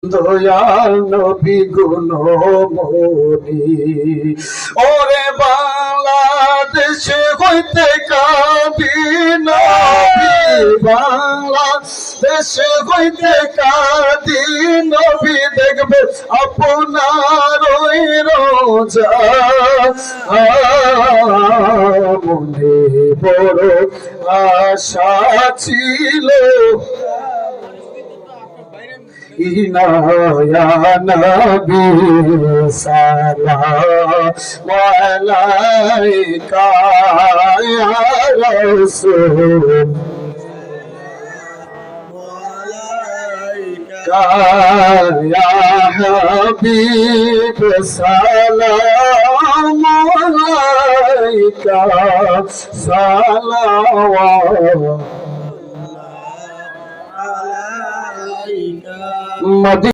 দয়াল নবী গুণমণি ওরে বাংলাদেশ হইতে কাঁদি নবী বাংলাদেশ হইতে কাঁদি নবী দেখবে আপনার ওই রোজা মনে বড় আশা ছিল ইয়া নবী সালাম আলাইকা ইয়া রাসূল ইয়া হাবিব সালাম আলাইকা সালাওয়াত